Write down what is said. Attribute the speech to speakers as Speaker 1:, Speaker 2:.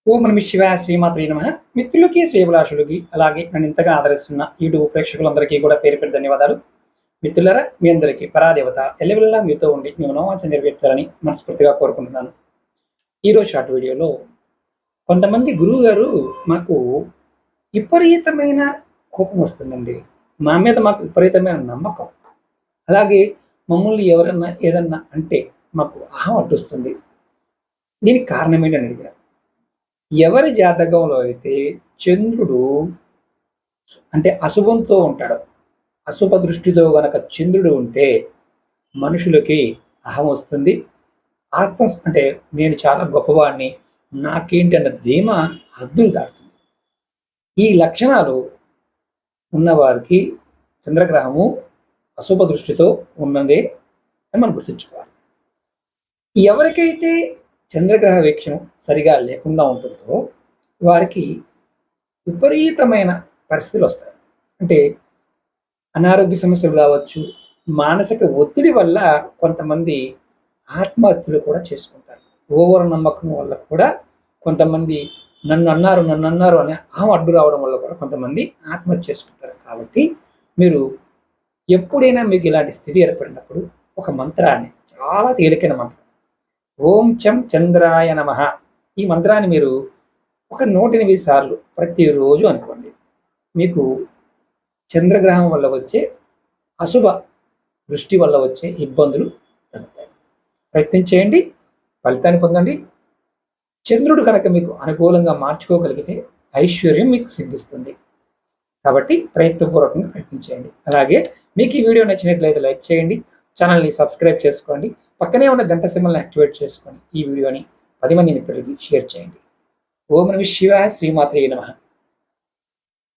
Speaker 1: ఓం నమః శివాయ శ్రీమాత్రే నమః. మిత్రులకి, శ్రేయోభిలాషులకి, అలాగే నన్ను ఇంతగా ఆదరిస్తున్న యూట్యూబ్ ప్రేక్షకులందరికీ కూడా పేరు పేరు ధన్యవాదాలు. మిత్రులారా, మీ అందరికీ పరాదేవత ఎల్లవెల్లా మీతో ఉండి మీ మనోవాంఛ నెరవేర్చాలని మనస్ఫూర్తిగా కోరుకుంటున్నాను. ఈరోజు షార్ట్ వీడియోలో కొంతమంది గురువు గారు మాకు విపరీతమైన కోపం వస్తుందండి. మా మీద మాకు విపరీతమైన నమ్మకం. అలాగే మమ్మల్ని ఎవరన్నా ఏదన్నా అంటే మాకు అహం అడ్డొస్తుంది. దీనికి కారణం ఏంటని అడిగారు. ఎవరి జాతకంలో అయితే చంద్రుడు అంటే అశుభంతో ఉంటాడు, అశుభ దృష్టితో గనక చంద్రుడు ఉంటే మనుషులకి అహం వస్తుంది. ఆత్మ అంటే నేను చాలా గొప్పవాడిని, నాకేంటి అన్న ధీమా హద్దులు దాటుతుంది. ఈ లక్షణాలు ఉన్నవారికి చంద్రగ్రహము అశుభ దృష్టితో ఉన్నదే అని మనం గుర్తుంచుకోవాలి. ఎవరికైతే చంద్రగ్రహ వీక్షణం సరిగా లేకుండా ఉంటుందో వారికి విపరీతమైన పరిస్థితులు వస్తాయి. అంటే అనారోగ్య సమస్యలు కావచ్చు, మానసిక ఒత్తిడి వల్ల కొంతమంది ఆత్మహత్యలు కూడా చేసుకుంటారు. ఓవర్ నమ్మకం వల్ల కూడా కొంతమంది నన్ను అన్నారు అని అహం అడ్డు రావడం వల్ల కూడా కొంతమంది ఆత్మహత్య చేసుకుంటారు. కాబట్టి మీరు ఎప్పుడైనా మీకు ఇలాంటి స్థితి ఏర్పడినప్పుడు ఒక మంత్రాన్ని, చాలా తేలికైన మంత్రం, ఓం చం చంద్రాయ నమః, ఈ మంత్రాన్ని మీరు ఒక 108 సార్లు ప్రతిరోజు అనుకోండి. మీకు చంద్రగ్రహం వల్ల వచ్చే అశుభ దృష్టి వల్ల వచ్చే ఇబ్బందులు తగ్గుతాయి. ప్రయత్నం చేయండి, ఫలితాన్ని పొందండి. చంద్రుడు కనుక మీకు అనుకూలంగా మార్చుకోగలిగితే ఐశ్వర్యం మీకు సిద్ధిస్తుంది. కాబట్టి ప్రయత్నపూర్వకంగా ప్రయత్నించేయండి. అలాగే మీకు ఈ వీడియో నచ్చినట్లయితే లైక్ చేయండి, ఛానల్ని సబ్స్క్రైబ్ చేసుకోండి, పక్కనే ఉన్న గంట సింబల్ని యాక్టివేట్ చేసుకొని ఈ వీడియోని 10 మంది మిత్రులకి షేర్ చేయండి. ఓం నమః శివాయ శ్రీమాత్రే నమః.